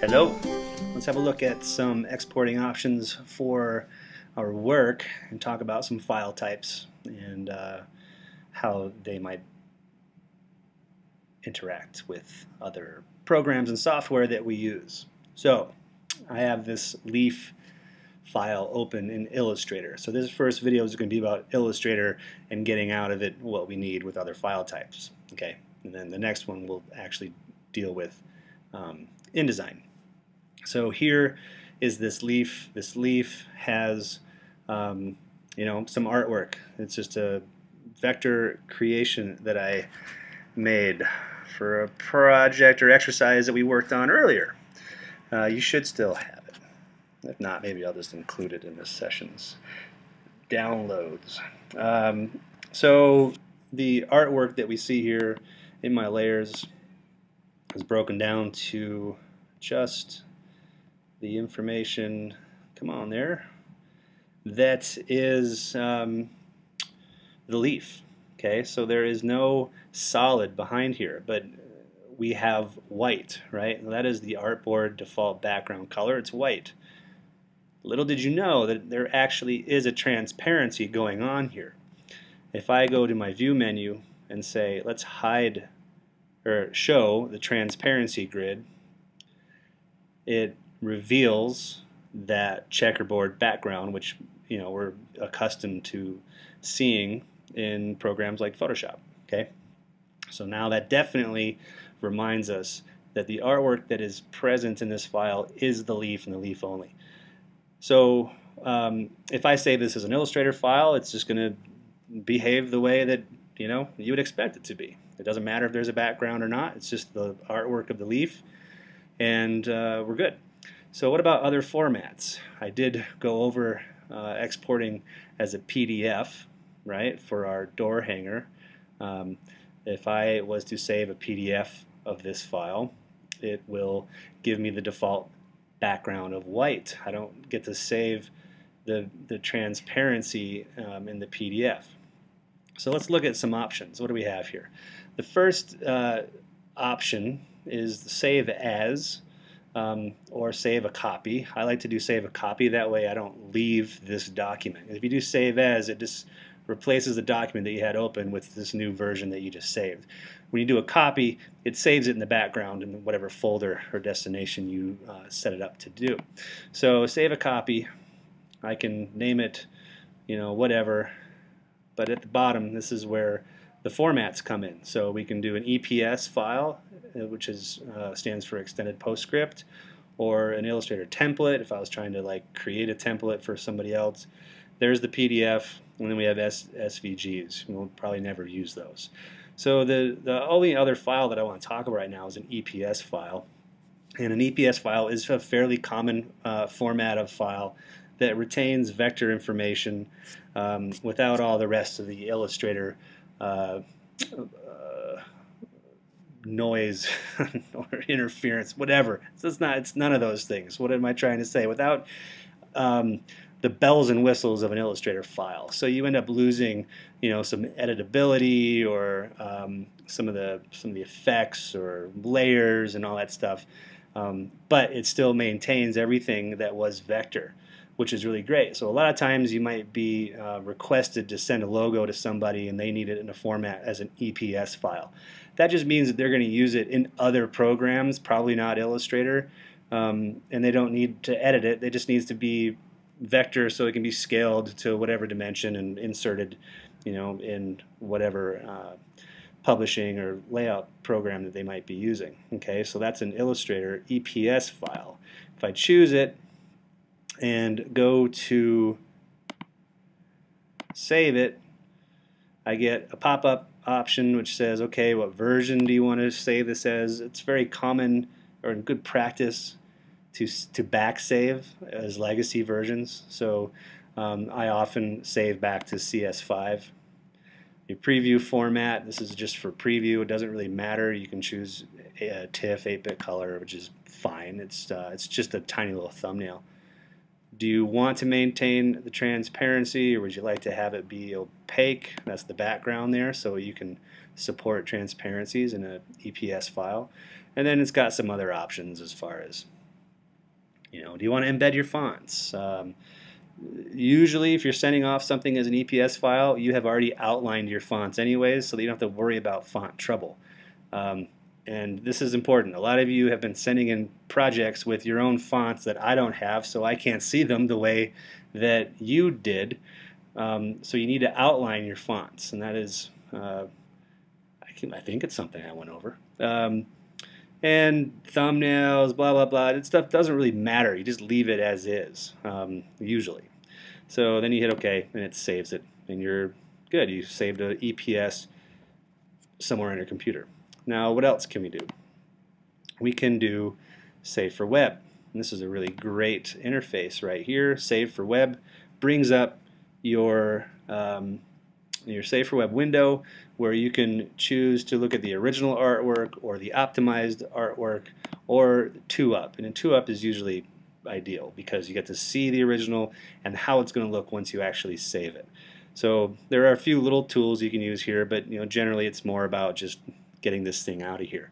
Hello, let's have a look at some exporting options for our work and talk about some file types and how they might interact with other programs and software that we use. So I have this Leaf file open in Illustrator. So this first video is going to be about Illustrator and getting out of it what we need with other file types. Okay, and then the next one will actually deal with InDesign. So here is this leaf. This leaf has some artwork. It's just a vector creation that I made for a project or exercise that we worked on earlier. You should still have it. If not, maybe I'll just include it in this session's downloads. So the artwork that we see here in my layers is broken down to just the information, come on there, that is the leaf. Okay, so there is no solid behind here, but we have white, right? That is the artboard default background color. It's white. Little did you know that there actually is a transparency going on here. If I go to my view menu and say let's hide or show the transparency grid, it reveals that checkerboard background, which we're accustomed to seeing in programs like Photoshop. Okay, so now that definitely reminds us that the artwork that is present in this file is the leaf and the leaf only. So if I save this as an Illustrator file, it's just going to behave the way that you would expect it to be. It doesn't matter if there's a background or not. It's just the artwork of the leaf, and we're good. So what about other formats? I did go over exporting as a PDF, right, for our door hanger. If I was to save a PDF of this file, it will give me the default background of white. I don't get to save the transparency in the PDF. So let's look at some options. What do we have here? The first option is save as or save a copy. I like to do save a copy. That way I don't leave this document. If you do save as, it just replaces the document that you had open with this new version that you just saved. When you do a copy, it saves it in the background in whatever folder or destination you set it up to do. So save a copy. I can name it, whatever. But at the bottom, this is where the formats come in. So we can do an EPS file, which stands for Extended PostScript, or an Illustrator template if I was trying to create a template for somebody else. There's the PDF, and then we have SVGs. We'll probably never use those. So the only other file that I want to talk about right now is an EPS file. And an EPS file is a fairly common format of file that retains vector information without all the rest of the Illustrator noise or interference, whatever. So it's none of those things. What am I trying to say? Without the bells and whistles of an Illustrator file. So you end up losing, some editability or some of the effects or layers and all that stuff. But it still maintains everything that was vector, which is really great. So a lot of times you might be requested to send a logo to somebody and they need it in a format as an EPS file. That just means that they're going to use it in other programs, probably not Illustrator, and they don't need to edit it. It just needs to be vector so it can be scaled to whatever dimension and inserted in whatever publishing or layout program that they might be using. Okay, so that's an Illustrator EPS file. If I choose it and go to save it, I get a pop-up option which says, okay, what version do you want to save this as? It's very common or in good practice to back save as legacy versions. So I often save back to CS5. Your preview format, this is just for preview. It doesn't really matter. You can choose TIFF 8-bit color, which is fine. It's just a tiny little thumbnail. Do you want to maintain the transparency, or would you like to have it be opaque? That's the background there, so you can support transparencies in an EPS file. And then it's got some other options as far as, do you want to embed your fonts? Usually, if you're sending off something as an EPS file, you have already outlined your fonts anyways, so that you don't have to worry about font trouble. And this is important. A lot of you have been sending in projects with your own fonts that I don't have, so I can't see them the way that you did. So you need to outline your fonts, and that is, I think it's something I went over. And thumbnails, blah, blah, blah. That stuff doesn't really matter. You just leave it as is, usually. So then you hit OK, and it saves it, and you're good. You saved an EPS somewhere on your computer. Now, what else can we do? We can do Save for Web. And this is a really great interface right here. Save for Web brings up your Save for Web window, where you can choose to look at the original artwork or the optimized artwork or 2UP. And 2UP is usually ideal because you get to see the original and how it's going to look once you actually save it. So there are a few little tools you can use here, but generally it's more about just getting this thing out of here.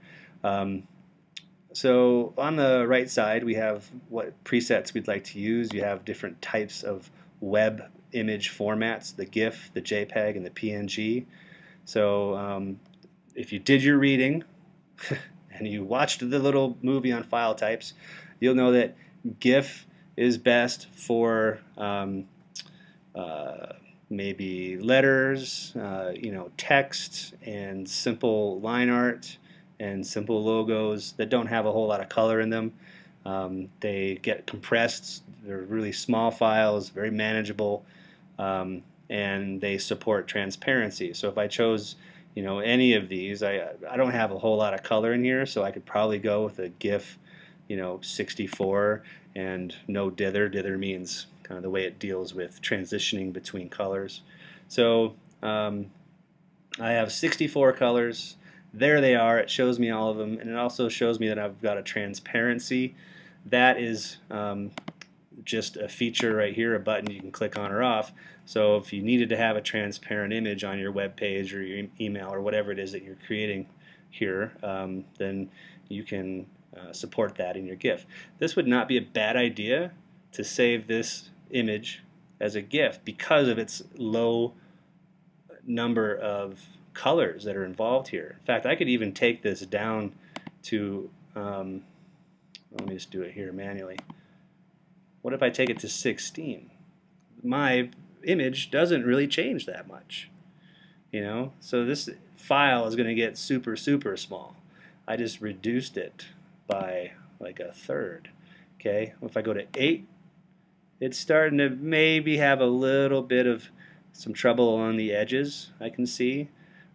So on the right side we have what presets we'd like to use. You have different types of web image formats, the GIF, the JPEG, and the PNG. So if you did your reading and you watched the little movie on file types, you'll know that GIF is best for maybe letters, text, and simple line art, and simple logos that don't have a whole lot of color in them. They get compressed. They're really small files, very manageable, and they support transparency. So if I chose, any of these, I don't have a whole lot of color in here, so I could probably go with a GIF, 64 and no dither. Dither means kind of the way it deals with transitioning between colors. So I have 64 colors. There they are. It shows me all of them, and it also shows me that I've got a transparency. That is just a feature right here, a button you can click on or off. So if you needed to have a transparent image on your web page or your email or whatever it is that you're creating here, then you can support that in your GIF. This would not be a bad idea to save this image as a GIF because of its low number of colors that are involved here. In fact, I could even take this down to, let me just do it here manually. What if I take it to 16? My image doesn't really change that much. So this file is going to get super, super small. I just reduced it by like a third. Okay, if I go to 8, it's starting to maybe have a little bit of some trouble on the edges, I can see,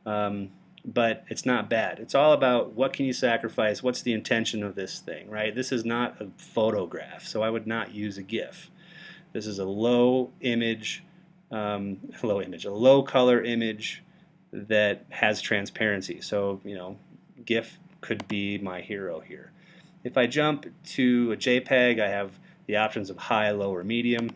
but it's not bad. It's all about what can you sacrifice, what's the intention of this thing, right? This is not a photograph, so I would not use a GIF. This is a low color image that has transparency. So, GIF could be my hero here. If I jump to a JPEG, I have the options of high, low, or medium.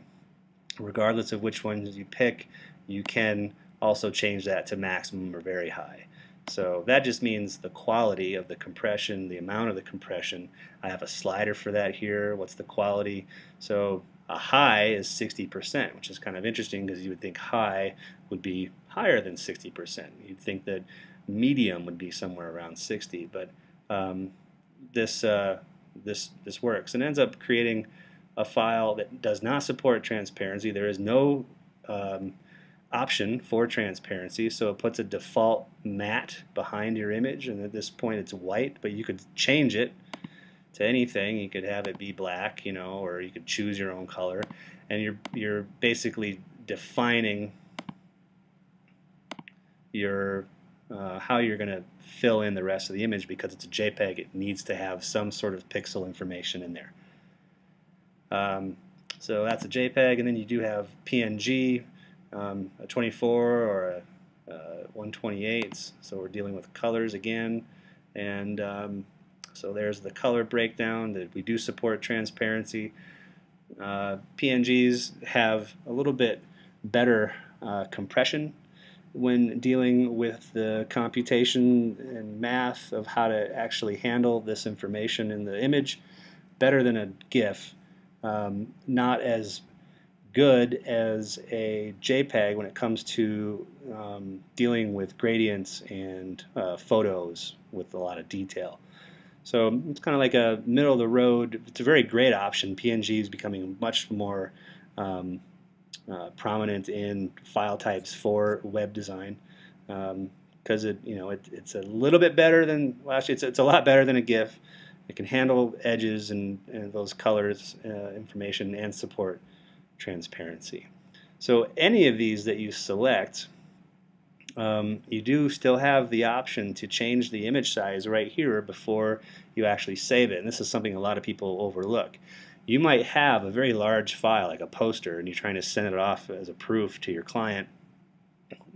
Regardless of which ones you pick, you can also change that to maximum or very high. So that just means the quality of the compression, the amount of the compression. I have a slider for that here. What's the quality? So a high is 60%, which is kind of interesting because you would think high would be higher than 60%. You'd think that medium would be somewhere around 60, but this works and ends up creating a file that does not support transparency. There is no option for transparency, so it puts a default matte behind your image, and at this point it's white, but you could change it to anything. You could have it be black, or you could choose your own color, and you're basically defining your how you're going to fill in the rest of the image. Because it's a JPEG, it needs to have some sort of pixel information in there. So that's a JPEG, and then you do have PNG, a 24 or a 128. So we're dealing with colors again, and so there's the color breakdown that we do support transparency. PNGs have a little bit better compression when dealing with the computation and math of how to actually handle this information in the image, better than a GIF. Not as good as a JPEG when it comes to dealing with gradients and photos with a lot of detail. So it's kind of like a middle of the road. It's a very great option. PNG is becoming much more prominent in file types for web design because it's a little bit better than, well, actually it's a lot better than a GIF. It can handle edges and those colors information and support transparency. So any of these that you select, you do still have the option to change the image size right here before you actually save it. And this is something a lot of people overlook. You might have a very large file, like a poster, and you're trying to send it off as a proof to your client.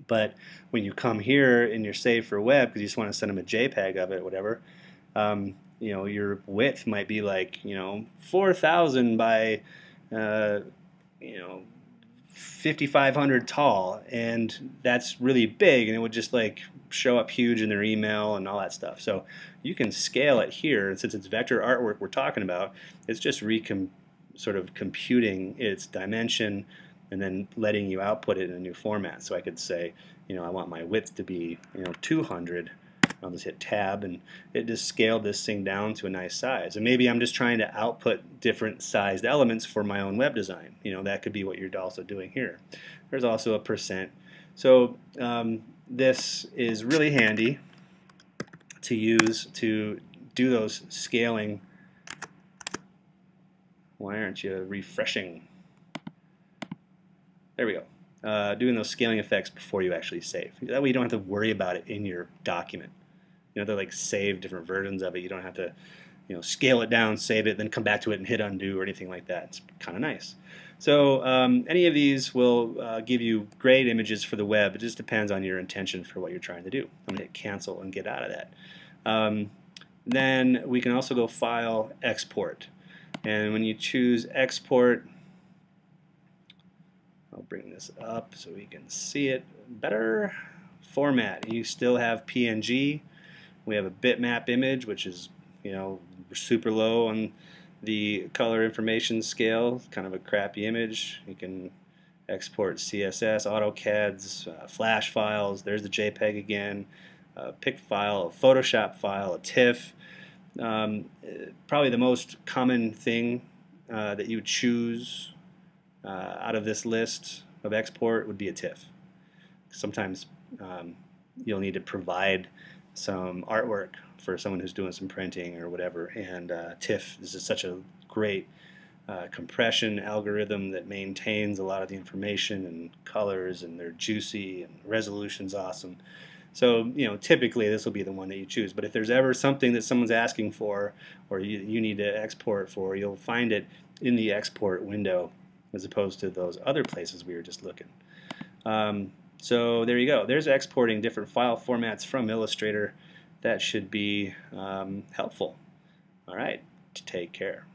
But when you come here in your save for web, because you just want to send them a JPEG of it, whatever, your width might be like 4,000 by 5,500 tall, and that's really big, and it would just like show up huge in their email and all that stuff. So you can scale it here, and since it's vector artwork we're talking about, it's just sort of computing its dimension and then letting you output it in a new format. So I could say, I want my width to be 200. I'll just hit tab, and it just scaled this thing down to a nice size. And maybe I'm just trying to output different sized elements for my own web design. That could be what you're also doing here. There's also a %. So this is really handy to use to do those scaling. Why aren't you refreshing? There we go. Doing those scaling effects before you actually save. That way you don't have to worry about it in your document. They're like save different versions of it. You don't have to, scale it down, save it, then come back to it and hit undo or anything like that. It's kind of nice. So any of these will give you great images for the web. It just depends on your intention for what you're trying to do. I'm going to hit cancel and get out of that. Then we can also go File, Export. And when you choose Export, I'll bring this up so we can see it better. Format, you still have PNG. We have a bitmap image, which is super low on the color information scale, kind of a crappy image. You can export CSS, AutoCAD's, Flash files. There's the JPEG again, a PIC file, a Photoshop file, a TIFF. Probably the most common thing that you would choose out of this list of export would be a TIFF. Sometimes you'll need to provide some artwork for someone who's doing some printing or whatever, and TIFF is just such a great compression algorithm that maintains a lot of the information and colors, and they're juicy and resolution's awesome. So typically this will be the one that you choose, but if there's ever something that someone's asking for or you need to export for, you'll find it in the export window as opposed to those other places we were just looking. So there you go. There's exporting different file formats from Illustrator. That should be helpful. All right, take care.